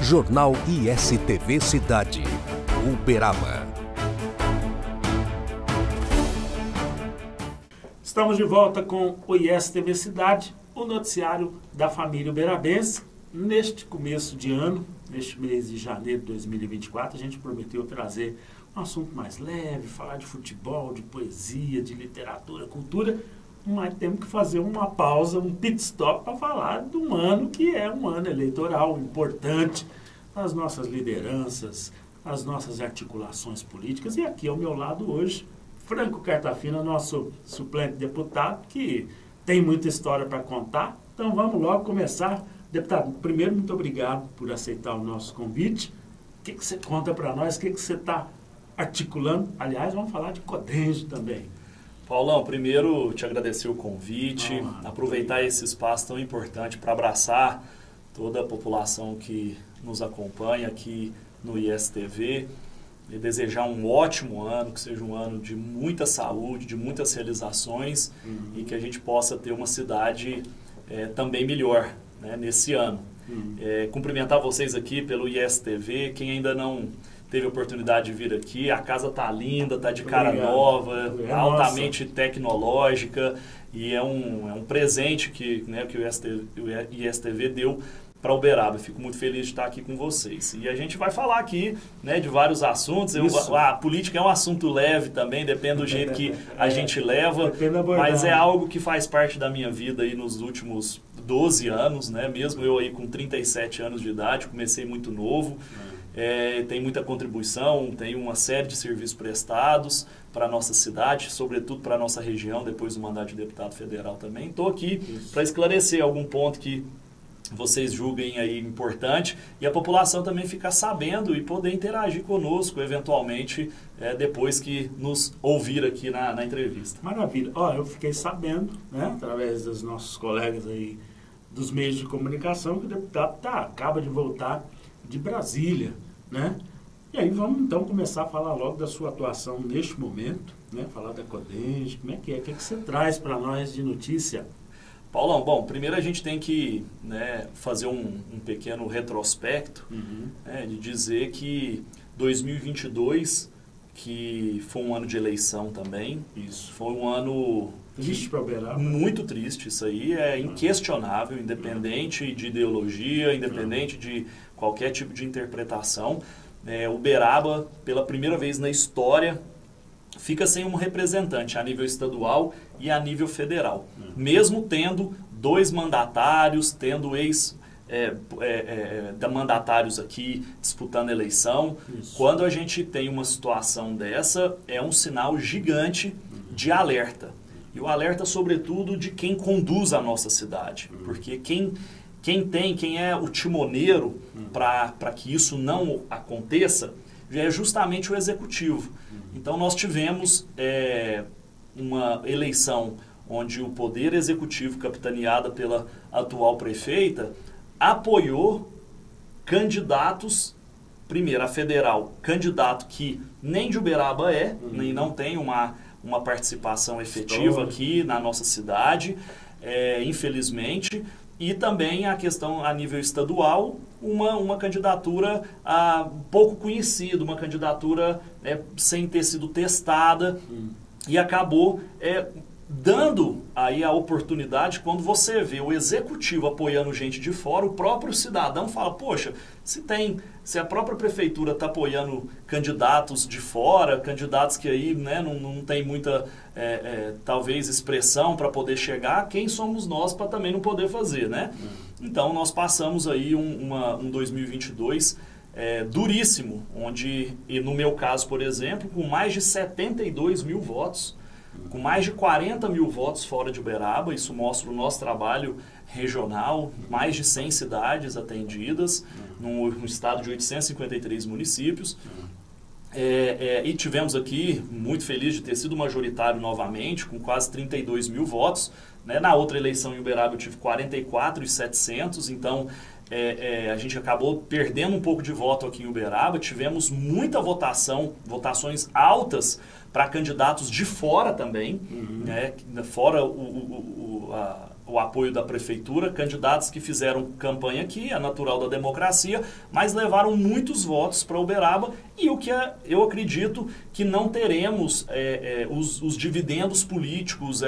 Jornal ISTV Cidade, Uberaba. Estamos de volta com o ISTV Cidade, o noticiário da família uberabense. Neste começo de ano, neste mês de janeiro de 2024, a gente prometeu trazer um assunto mais leve, falar de futebol, de poesia, de literatura, cultura, mas temos que fazer uma pausa, um pit stop para falar de um ano que é um ano eleitoral importante nas nossas lideranças, nas nossas articulações políticas. E aqui ao meu lado hoje, Franco Cartafina, nosso suplente deputado, que tem muita história para contar. Então vamos logo começar. Deputado, primeiro, muito obrigado por aceitar o nosso convite. O que você conta para nós? O que você está articulando? Aliás, vamos falar de Codenjo também. Paulão, primeiro te agradecer o convite, aproveitar esse espaço tão importante para abraçar toda a população que nos acompanha aqui no ISTV e desejar um ótimo ano, que seja um ano de muita saúde, de muitas realizações e que a gente possa ter uma cidade também melhor, né, nesse ano. Cumprimentar vocês aqui pelo ISTV, quem ainda não teve a oportunidade de vir aqui, a casa tá linda, tá de cara nova, altamente tecnológica e é um presente que o ISTV deu para Uberaba. Fico muito feliz de estar aqui com vocês. E a gente vai falar aqui, né, de vários assuntos. A política é um assunto leve também, depende do jeito que a gente leva, mas é algo que faz parte da minha vida aí nos últimos 12 anos, né? Mesmo eu aí com 37 anos de idade, comecei muito novo. Tem muita contribuição, tem uma série de serviços prestados para a nossa cidade, sobretudo para a nossa região, depois do mandato de deputado federal também. Estou aqui para esclarecer algum ponto que vocês julguem aí importante e a população também ficar sabendo e poder interagir conosco, eventualmente, depois que nos ouvir aqui na entrevista. Maravilha. Eu fiquei sabendo, né, através dos nossos colegas aí dos meios de comunicação, que o deputado acaba de voltar de Brasília, né? E aí vamos então começar a falar logo da sua atuação neste momento, né? Falar da Codenjo, como é que é? O que você traz para nós de notícia? Paulão, bom, primeiro a gente tem que, né, fazer um pequeno retrospecto, né, de dizer que 2022, que foi um ano de eleição também, foi um ano triste para Uberaba. Muito triste, isso aí é inquestionável, independente de ideologia, independente de qualquer tipo de interpretação. Uberaba, pela primeira vez na história, fica sem um representante a nível estadual e a nível federal. Mesmo tendo dois mandatários, tendo mandatários aqui disputando a eleição, quando a gente tem uma situação dessa, é um sinal gigante de alerta. E o alerta, sobretudo, de quem conduz a nossa cidade. Porque quem é o timoneiro para que isso não aconteça, é justamente o executivo. Então nós tivemos uma eleição onde o poder executivo, capitaneada pela atual prefeita, apoiou candidatos, primeiro a federal, candidato que nem de Uberaba nem não tem uma participação efetiva aqui na nossa cidade, infelizmente. E também a questão a nível estadual, uma candidatura pouco conhecida, uma candidatura sem ter sido testada e acabou dando aí a oportunidade, quando você vê o executivo apoiando gente de fora, o próprio cidadão fala, poxa, se a própria prefeitura está apoiando candidatos de fora, candidatos que aí, né, não tem muita, talvez, expressão para poder chegar, quem somos nós para também não poder fazer, né? Então nós passamos aí um 2022 duríssimo, onde, e no meu caso, por exemplo, com mais de 72 mil votos, com mais de 40 mil votos fora de Uberaba, isso mostra o nosso trabalho regional, mais de 100 cidades atendidas, no estado de 853 municípios. E tivemos aqui, muito feliz de ter sido majoritário novamente, com quase 32 mil votos. Né? Na outra eleição em Uberaba eu tive 44.700, então a gente acabou perdendo um pouco de voto aqui em Uberaba. Tivemos muita votações altas para candidatos de fora também, né? Fora o apoio da prefeitura, candidatos que fizeram campanha aqui, é natural da democracia, mas levaram muitos votos para Uberaba e o que eu acredito que não teremos os dividendos políticos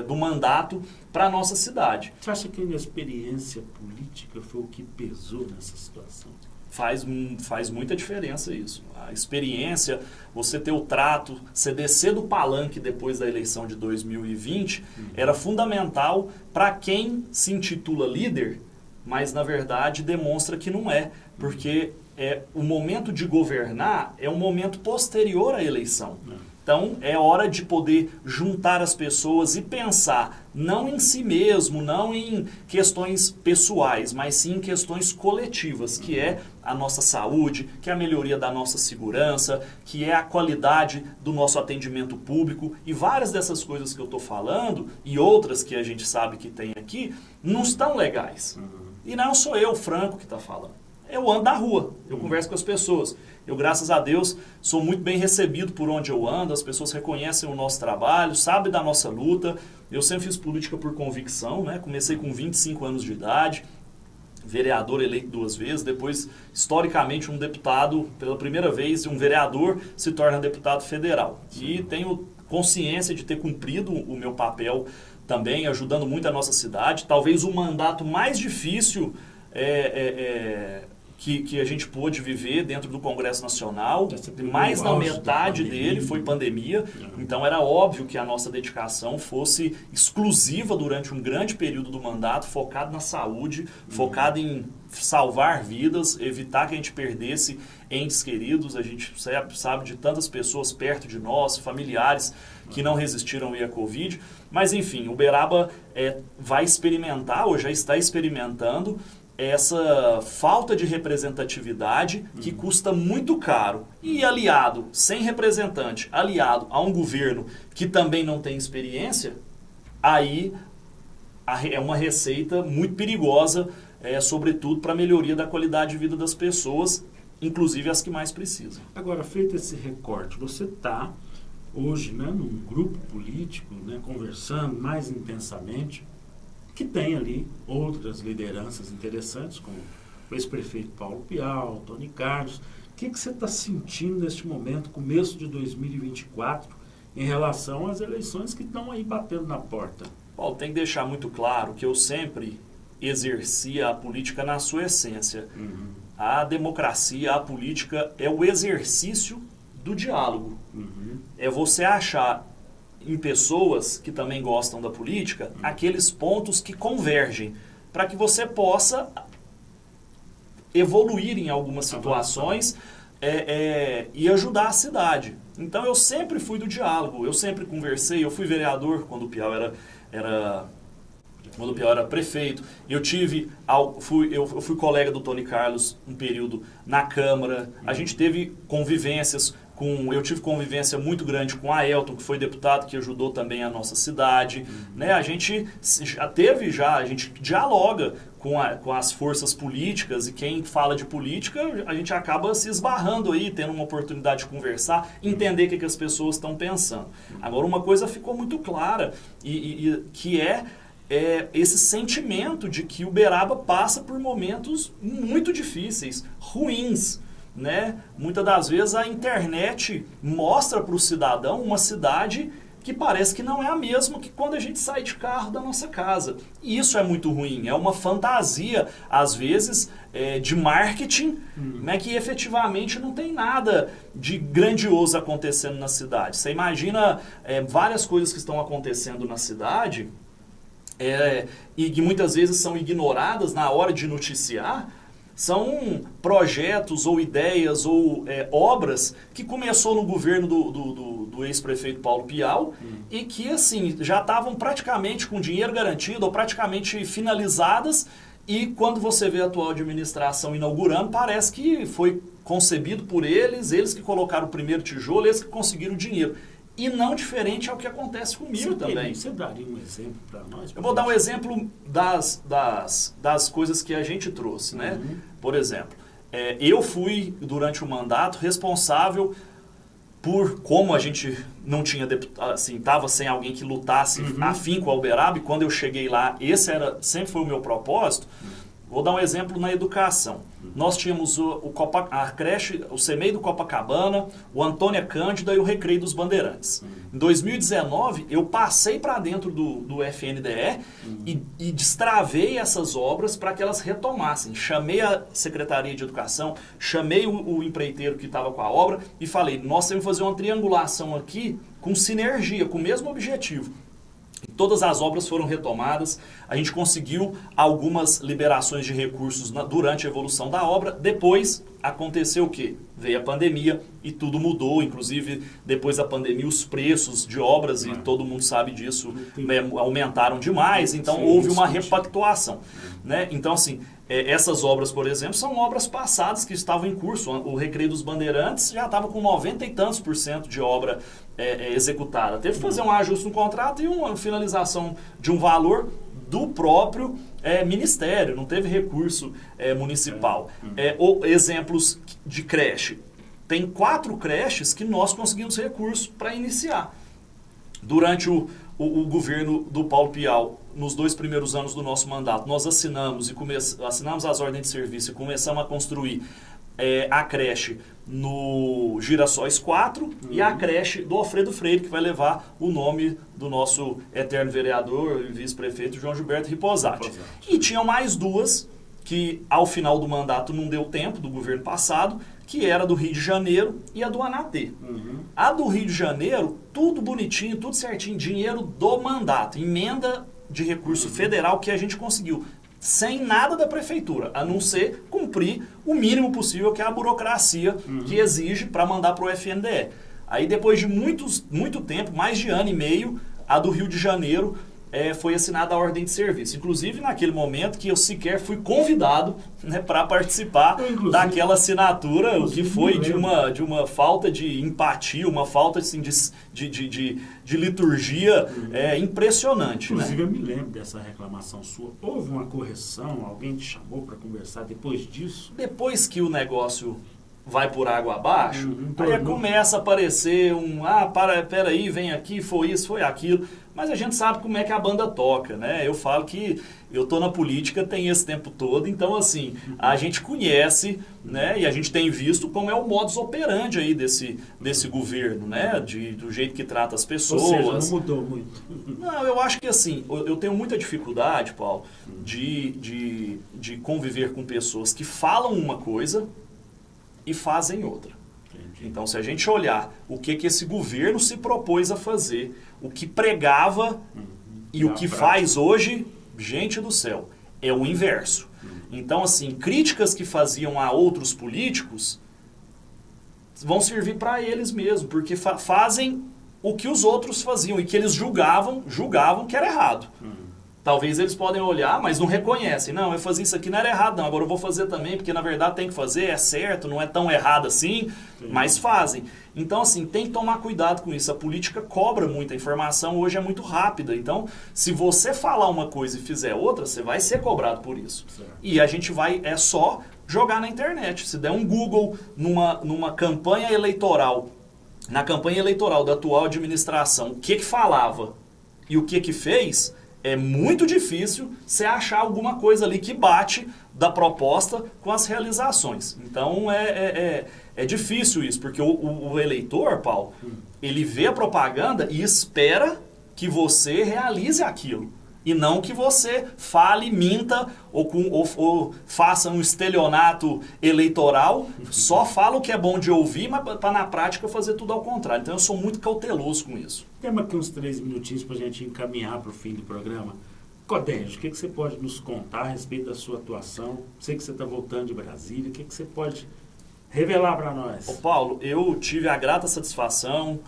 do mandato para a nossa cidade. Você acha que a inexperiência política foi o que pesou nessa situação? Faz muita diferença isso. A experiência, você ter o trato, você descer do palanque depois da eleição de 2020, era fundamental para quem se intitula líder, mas na verdade demonstra que não é, porque o momento de governar é um momento posterior à eleição. Então, é hora de poder juntar as pessoas e pensar não em si mesmo, não em questões pessoais, mas sim em questões coletivas, que é a nossa saúde, que é a melhoria da nossa segurança, que é a qualidade do nosso atendimento público. E várias dessas coisas que eu estou falando, e outras que a gente sabe que tem aqui, não estão legais. E não sou eu, Franco, que está falando. Eu ando na rua, eu converso com as pessoas. Eu, graças a Deus, sou muito bem recebido por onde eu ando, as pessoas reconhecem o nosso trabalho, sabem da nossa luta. Eu sempre fiz política por convicção, né? Comecei com 25 anos de idade, vereador eleito 2 vezes, depois, historicamente, um deputado, pela primeira vez, um vereador se torna deputado federal. E tenho consciência de ter cumprido o meu papel também, ajudando muito a nossa cidade. Talvez o mandato mais difícil que a gente pôde viver dentro do Congresso Nacional, mais da metade dele foi pandemia, então era óbvio que a nossa dedicação fosse exclusiva durante um grande período do mandato, focado na saúde, focado em salvar vidas, evitar que a gente perdesse entes queridos. A gente sabe de tantas pessoas perto de nós, familiares, que não resistiram à Covid, mas enfim, Uberaba vai experimentar, ou já está experimentando, essa falta de representatividade que custa muito caro. E aliado, sem representante, aliado a um governo que também não tem experiência, aí é uma receita muito perigosa, sobretudo para a melhoria da qualidade de vida das pessoas, inclusive as que mais precisam. Agora, feito esse recorte, você está hoje, né, num grupo político, né, conversando mais intensamente, que tem ali outras lideranças interessantes, como o ex-prefeito Paulo Pial, Tony Carlos. O que você está sentindo neste momento, começo de 2024, em relação às eleições que estão aí batendo na porta? Paulo, tem que deixar muito claro que eu sempre exercia a política na sua essência. A democracia, a política é o exercício do diálogo. É você achar em pessoas que também gostam da política, aqueles pontos que convergem, para que você possa evoluir em algumas situações e ajudar a cidade. Então eu sempre fui do diálogo, eu sempre conversei, eu fui vereador quando o Piau era prefeito, eu fui colega do Tony Carlos um período na Câmara, a gente teve convivências eu tive convivência muito grande com a Aelton, que foi deputado, que ajudou também a nossa cidade. Né? A gente a gente dialoga com as forças políticas, e quem fala de política, a gente acaba se esbarrando aí, tendo uma oportunidade de conversar, entender o que as pessoas estão pensando. Agora, uma coisa ficou muito clara, que é esse sentimento de que Uberaba passa por momentos muito difíceis, ruins. Né? Muitas das vezes a internet mostra para o cidadão uma cidade que parece que não é a mesma que quando a gente sai de carro da nossa casa. E isso é muito ruim, é uma fantasia, às vezes, de marketing, né, que efetivamente não tem nada de grandioso acontecendo na cidade. Você imagina várias coisas que estão acontecendo na cidade e que muitas vezes são ignoradas na hora de noticiar. São projetos ou ideias ou obras que começou no governo do ex-prefeito Paulo Pial e que assim já estavam praticamente com dinheiro garantido ou praticamente finalizadas, e quando você vê a atual administração inaugurando, parece que foi concebido por eles que colocaram o primeiro tijolo, eles que conseguiram o dinheiro. E não diferente ao que acontece comigo também. Você daria um exemplo para nós? Eu vou dar um exemplo das coisas que a gente trouxe, né? Por exemplo, eu fui, durante o mandato, responsável por como a gente não tinha, assim, estava sem alguém que lutasse afim com a Uberaba, e quando eu cheguei lá, sempre foi o meu propósito. Vou dar um exemplo na educação. Nós tínhamos a creche, o CEMEI do Copacabana, o Antônia Cândida e o Recreio dos Bandeirantes. Em 2019, eu passei para dentro do FNDE e destravei essas obras para que elas retomassem. Chamei a Secretaria de Educação, chamei o empreiteiro que estava com a obra e falei, nós temos que fazer uma triangulação aqui com sinergia, com o mesmo objetivo. Todas as obras foram retomadas, a gente conseguiu algumas liberações de recursos durante a evolução da obra. Depois aconteceu o quê? Veio a pandemia e tudo mudou, inclusive depois da pandemia os preços de obras, e todo mundo sabe disso, aumentaram demais, então houve uma repactuação. Né? Então assim, essas obras, por exemplo, são obras passadas que estavam em curso. O Recreio dos Bandeirantes já estava com 90 e tantos % de obra executada. Teve que fazer um ajuste no contrato e uma finalização de um valor do próprio ministério, não teve recurso municipal. Exemplos de creche. Tem 4 creches que nós conseguimos recurso para iniciar. Durante o governo do Paulo Pial, nos 2 primeiros anos do nosso mandato, nós assinamos as ordens de serviço e começamos a construir a creche no Girassóis 4 e a creche do Alfredo Freire, que vai levar o nome do nosso eterno vereador e vice-prefeito João Gilberto Riposati. E tinham mais 2 que ao final do mandato não deu tempo, do governo passado, que era do Rio de Janeiro e a do Anatê. A do Rio de Janeiro, tudo bonitinho, tudo certinho, dinheiro do mandato, emenda de recurso federal que a gente conseguiu, sem nada da prefeitura, a não ser cumprir o mínimo possível, que é a burocracia que exige para mandar para o FNDE. Aí depois de muito tempo, mais de ano e meio, a do Rio de Janeiro foi assinada a ordem de serviço. Inclusive naquele momento que eu sequer fui convidado, né, para participar daquela assinatura, o que foi de uma falta de empatia, uma falta assim, de liturgia impressionante. Inclusive, né? eu me lembro dessa reclamação sua. Houve uma correção? Alguém te chamou para conversar depois disso? Depois que o negócio vai por água abaixo, aí começa a aparecer peraí, vem aqui, foi isso, foi aquilo. Mas a gente sabe como é que a banda toca, né? Eu falo que eu tô na política tem esse tempo todo, então assim, a gente conhece, né? E a gente tem visto como é o modus operandi aí desse governo, né? Do jeito que trata as pessoas. Ou seja, não mudou muito. Não, eu acho que assim, eu tenho muita dificuldade, Paulo, de conviver com pessoas que falam uma coisa e fazem outra. Entendi. Então, se a gente olhar o que esse governo se propôs a fazer, o que pregava e o que faz hoje, gente do céu, é o inverso. Então, assim, críticas que faziam a outros políticos vão servir para eles mesmo, porque fazem o que os outros faziam e que eles julgavam que era errado. Talvez eles podem olhar, mas não reconhecem. Não, eu fazia isso aqui, não era errado, não. Agora eu vou fazer também, porque na verdade tem que fazer, é certo, não é tão errado assim, mas fazem. Então, assim, tem que tomar cuidado com isso. A política cobra muita informação, hoje é muito rápida. Então, se você falar uma coisa e fizer outra, você vai ser cobrado por isso. Certo. E a gente é só jogar na internet. Se der um Google numa campanha eleitoral, na campanha eleitoral da atual administração, o que falava e o que fez, é muito difícil você achar alguma coisa ali que bate da proposta com as realizações. Então, é difícil isso, porque o eleitor, Paulo, ele vê a propaganda e espera que você realize aquilo. E não que você fale, minta ou faça um estelionato eleitoral, só fala o que é bom de ouvir, mas para na prática fazer tudo ao contrário. Então eu sou muito cauteloso com isso. Temos aqui uns 3 minutinhos para a gente encaminhar para o fim do programa. Codenge, o que você pode nos contar a respeito da sua atuação? Sei que você está voltando de Brasília, o que você pode revelar para nós? Ô Paulo, eu tive a grata satisfação,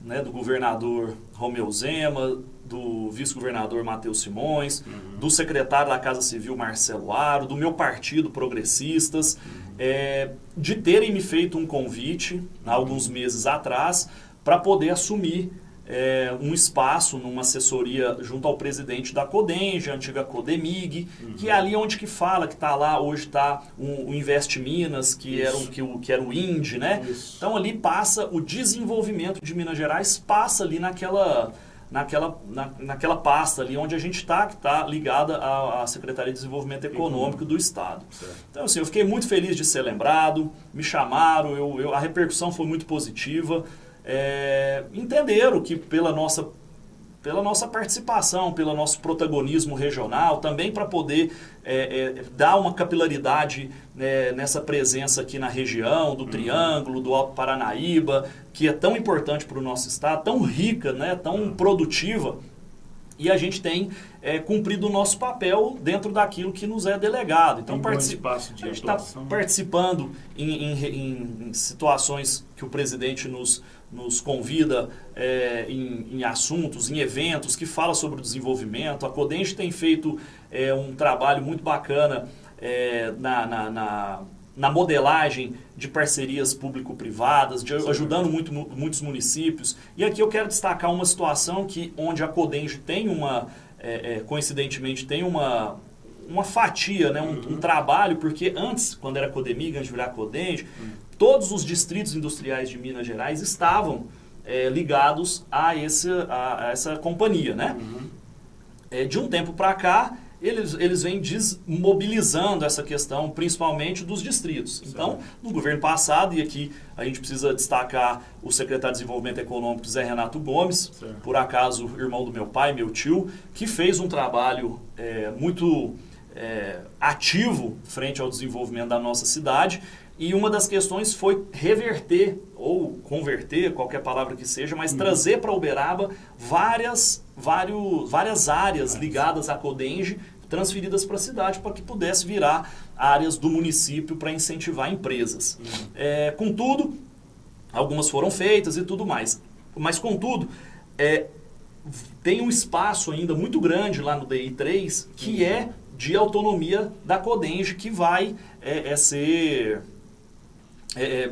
né, do governador Romeu Zema, do vice-governador Matheus Simões, do secretário da Casa Civil Marcelo Aro, do meu partido Progressistas, de terem me feito um convite há alguns meses atrás para poder assumir um espaço numa assessoria junto ao presidente da Codenge, a antiga Codemig, que é ali onde que fala que está lá, hoje está o Invest Minas, que era o INDE, né? Isso. Então ali passa o desenvolvimento de Minas Gerais, passa ali naquela pasta ali onde a gente está, que está ligada à Secretaria de Desenvolvimento Econômico do Estado. Certo. Então, assim, eu fiquei muito feliz de ser lembrado, me chamaram, a repercussão foi muito positiva. Entenderam que pela nossa participação, pelo nosso protagonismo regional, também para poder dar uma capilaridade nessa presença aqui na região, do Triângulo, do Alto Paranaíba, que é tão importante para o nosso estado, tão rica, né, tão produtiva, e a gente tem cumprido o nosso papel dentro daquilo que nos é delegado. Então, a gente está participando em situações que o presidente nos convida em assuntos, em eventos que falam sobre o desenvolvimento. A Codenge tem feito um trabalho muito bacana na modelagem de parcerias público-privadas, ajudando muitos municípios. E aqui eu quero destacar uma situação onde a Codenge tem coincidentemente, tem uma fatia, né, um trabalho, porque antes, quando era Codemig, antes de virar Codenge, todos os distritos industriais de Minas Gerais estavam ligados a essa companhia, né? De um tempo para cá, eles vêm desmobilizando essa questão, principalmente dos distritos. Certo. Então, no governo passado, e aqui a gente precisa destacar o secretário de Desenvolvimento Econômico, Zé Renato Gomes, certo, por acaso irmão do meu pai, meu tio, que fez um trabalho muito ativo frente ao desenvolvimento da nossa cidade. E uma das questões foi reverter, ou converter, qualquer palavra que seja, mas trazer para Uberaba várias áreas ligadas à Codenge, transferidas para a cidade, para que pudesse virar áreas do município para incentivar empresas. Contudo, algumas foram feitas e tudo mais. Mas, contudo, tem um espaço ainda muito grande lá no DI3, que é de autonomia da Codenge, que vai ser...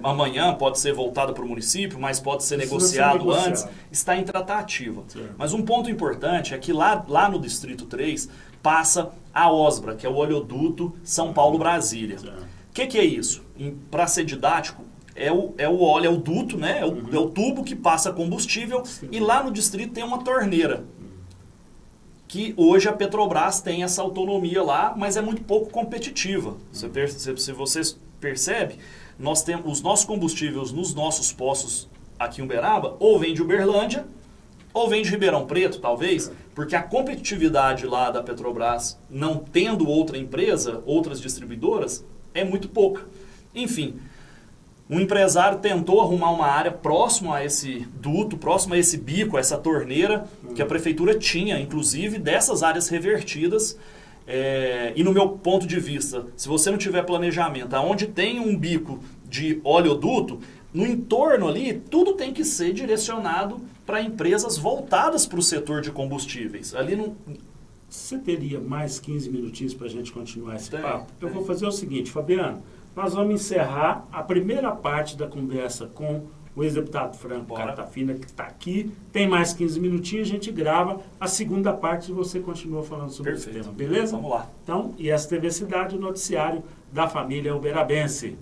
amanhã pode ser voltado para o município, mas pode ser negociado antes, está em tratativa. Certo. Mas um ponto importante é que lá no Distrito 3 passa a OSBRA, que é o oleoduto São Paulo-Brasília. O que é isso? Para ser didático, é o óleo, é o duto, né? É o tubo que passa combustível. Sim. E lá no distrito tem uma torneira. Que hoje a Petrobras tem essa autonomia lá, mas é muito pouco competitiva. Se vocês percebem, nós temos os nossos combustíveis nos nossos postos aqui em Uberaba, ou vem de Uberlândia, ou vem de Ribeirão Preto, talvez, porque a competitividade lá da Petrobras, não tendo outra empresa, outras distribuidoras, é muito pouca. Enfim, um empresário tentou arrumar uma área próximo a esse duto, próximo a esse bico, a essa torneira, que a prefeitura tinha, inclusive, dessas áreas revertidas. E no meu ponto de vista, se você não tiver planejamento, aonde tem um bico de oleoduto, no entorno ali, tudo tem que ser direcionado para empresas voltadas para o setor de combustíveis. Ali não... Você teria mais 15 minutinhos para a gente continuar esse papo? Eu vou fazer o seguinte, Fabiano, nós vamos encerrar a primeira parte da conversa com o ex-deputado Franco Cartafina, que está aqui. Tem mais 15 minutinhos, a gente grava a segunda parte e você continua falando sobre esse tema, beleza? Vamos lá. Então, ISTV Cidade, o noticiário da família uberabense.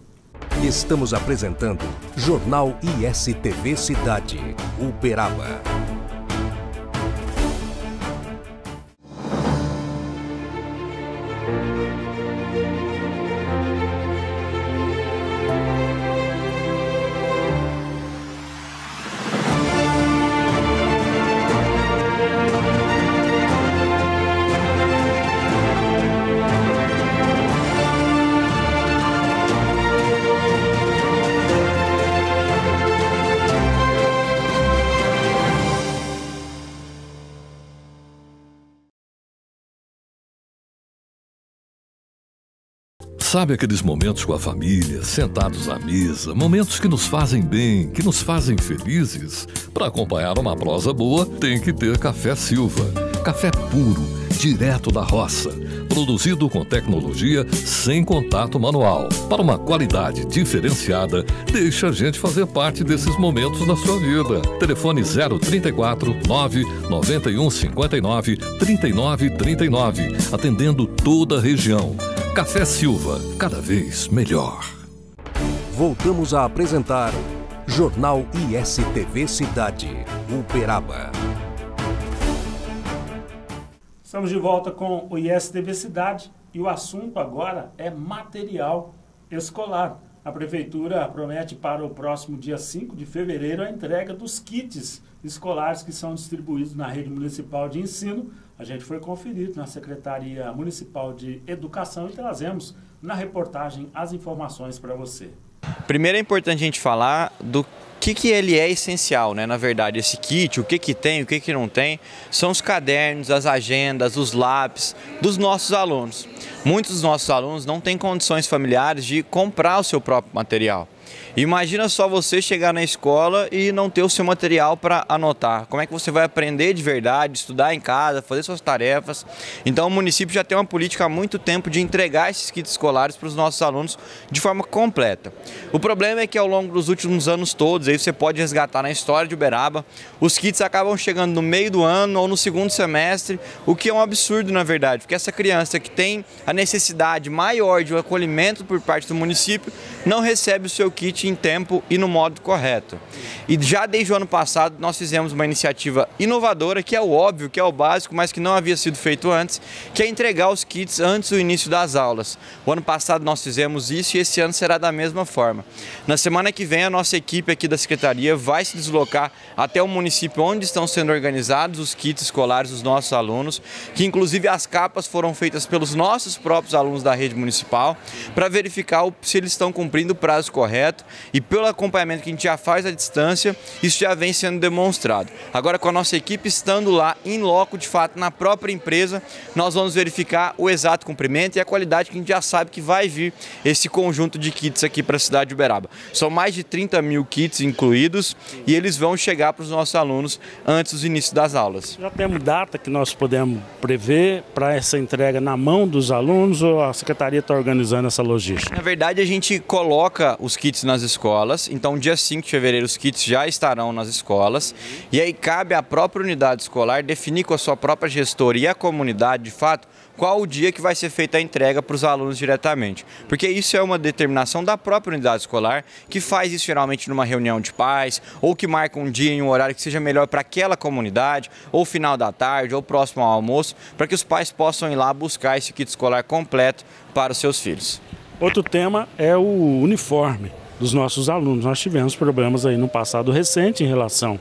Estamos apresentando Jornal ISTV Cidade, Uberaba. Sabe aqueles momentos com a família, sentados à mesa, momentos que nos fazem bem, que nos fazem felizes? Para acompanhar uma prosa boa, tem que ter Café Silva. Café puro, direto da roça. produzido com tecnologia sem contato manual. Para uma qualidade diferenciada, deixe a gente fazer parte desses momentos na sua vida. Telefone 034 991 59 39 39, atendendo toda a região. Café Silva, cada vez melhor. Voltamos a apresentar Jornal ISTV Cidade, Uberaba. Estamos de volta com o ISTV Cidade e o assunto agora é material escolar. A Prefeitura promete para o próximo dia 5 de fevereiro a entrega dos kits escolares que são distribuídos na rede municipal de ensino. A gente foi conferir na Secretaria Municipal de Educação e trazemos na reportagem as informações para você. Primeiro é importante a gente falar do que ele é essencial, né? Na verdade, esse kit, o que tem, o que não tem, são os cadernos, as agendas, os lápis dos nossos alunos. Muitos dos nossos alunos não têm condições familiares de comprar o seu próprio material. Imagina só você chegar na escola e não ter o seu material para anotar. Como é que você vai aprender de verdade, estudar em casa, fazer suas tarefas? Então o município já tem uma política há muito tempo de entregar esses kits escolares para os nossos alunos de forma completa. O problema é que ao longo dos últimos anos todos, aí você pode resgatar na história de Uberaba, os kits acabam chegando no meio do ano ou no segundo semestre, o que é um absurdo na verdade, porque essa criança que tem a necessidade maior de um acolhimento por parte do município não recebe o seu kit em tempo e no modo correto. E já desde o ano passado nós fizemos uma iniciativa inovadora, que é o óbvio, que é o básico, mas que não havia sido feito antes, que é entregar os kits antes do início das aulas. O ano passado nós fizemos isso e esse ano será da mesma forma. Na semana que vem a nossa equipe aqui da Secretaria vai se deslocar até o município onde estão sendo organizados os kits escolares dos nossos alunos, que inclusive as capas foram feitas pelos nossos próprios alunos da rede municipal, para verificar se eles estão cumprindo o prazo correto. E pelo acompanhamento que a gente já faz à distância, isso já vem sendo demonstrado. Agora, com a nossa equipe estando lá, em loco, de fato, na própria empresa, nós vamos verificar o exato cumprimento e a qualidade que a gente já sabe que vai vir esse conjunto de kits aqui para a cidade de Uberaba. São mais de 30 mil kits incluídos e eles vão chegar para os nossos alunos antes do início das aulas. Já temos data que nós podemos prever para essa entrega na mão dos alunos ou a Secretaria está organizando essa logística? Na verdade, a gente coloca os kits nas escolas, então dia 5 de fevereiro os kits já estarão nas escolas e aí cabe à própria unidade escolar definir com a sua própria gestora e a comunidade, de fato, qual o dia que vai ser feita a entrega para os alunos diretamente. Porque isso é uma determinação da própria unidade escolar, que faz isso geralmente numa reunião de pais, ou que marca um dia e um horário que seja melhor para aquela comunidade, ou final da tarde, ou próximo ao almoço, para que os pais possam ir lá buscar esse kit escolar completo para os seus filhos. Outro tema é o uniforme dos nossos alunos. Nós tivemos problemas aí no passado recente em relação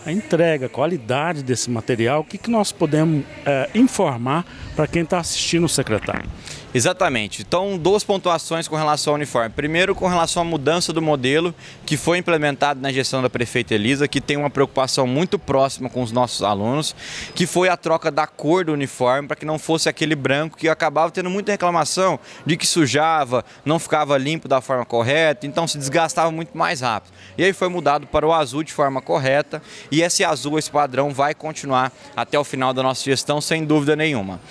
à entrega, qualidade desse material. O que nós podemos informar para quem está assistindo o secretário? Exatamente. Então, duas pontuações com relação ao uniforme. Primeiro, com relação à mudança do modelo que foi implementado na gestão da prefeita Elisa, que tem uma preocupação muito próxima com os nossos alunos, que foi a troca da cor do uniforme para que não fosse aquele branco que acabava tendo muita reclamação de que sujava, não ficava limpo da forma correta, então se desgastava muito mais rápido. E aí foi mudado para o azul de forma correta e esse azul, esse padrão, vai continuar até o final da nossa gestão, sem dúvida nenhuma.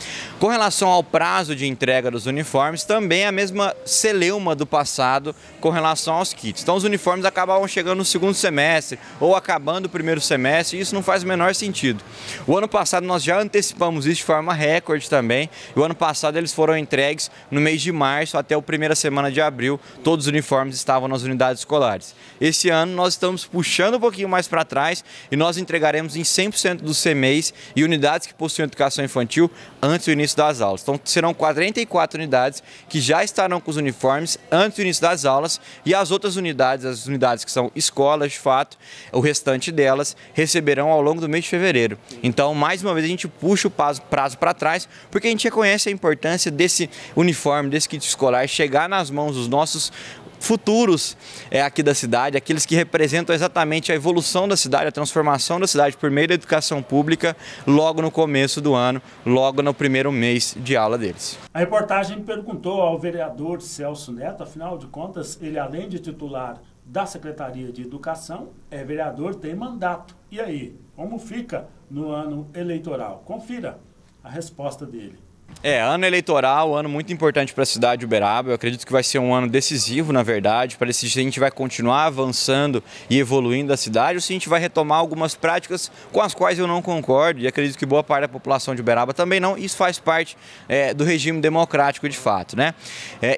Com relação ao prazo de entrega dos uniformes, também é a mesma celeuma do passado com relação aos kits. Então os uniformes acabavam chegando no segundo semestre ou acabando o primeiro semestre e isso não faz o menor sentido. O ano passado nós já antecipamos isso de forma recorde também. E o ano passado eles foram entregues no mês de março até a primeira semana de abril. Todos os uniformes estavam nas unidades escolares. Esse ano nós estamos puxando um pouquinho mais para trás e nós entregaremos em 100% dos CMEs e unidades que possuem educação infantil antes do início das aulas. Então serão 44 unidades que já estarão com os uniformes antes do início das aulas e as outras unidades, as unidades que são escolas de fato, o restante delas receberão ao longo do mês de fevereiro. Então, mais uma vez, a gente puxa o prazo para trás porque a gente reconhece a importância desse uniforme, desse kit escolar chegar nas mãos dos nossos futuros aqui da cidade, aqueles que representam exatamente a evolução da cidade, a transformação da cidade por meio da educação pública, logo no começo do ano, logo no primeiro mês de aula deles. A reportagem perguntou ao vereador Celso Neto, afinal de contas, ele além de titular da Secretaria de Educação, é vereador, tem mandato. E aí, como fica no ano eleitoral? Confira a resposta dele. Ano eleitoral, ano muito importante para a cidade de Uberaba. Eu acredito que vai ser um ano decisivo, na verdade, para decidir se a gente vai continuar avançando e evoluindo a cidade ou se a gente vai retomar algumas práticas com as quais eu não concordo e acredito que boa parte da população de Uberaba também não. Isso faz parte do regime democrático de fato, né?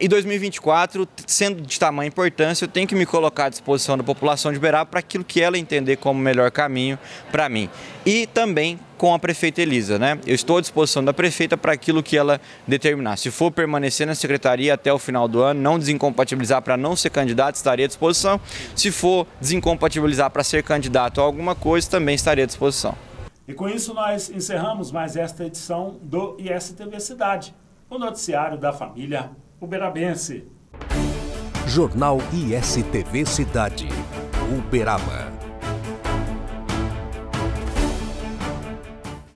E 2024, sendo de tamanha importância, eu tenho que me colocar à disposição da população de Uberaba para aquilo que ela entender como o melhor caminho para mim. E também com a prefeita Elisa, né? Eu estou à disposição da prefeita para aquilo que ela determinar. Se for permanecer na secretaria até o final do ano, não desincompatibilizar para não ser candidato, estaria à disposição. Se for desincompatibilizar para ser candidato a alguma coisa, também estaria à disposição. E com isso nós encerramos mais esta edição do ISTV Cidade, o noticiário da família uberabense. Jornal ISTV Cidade, Uberaba.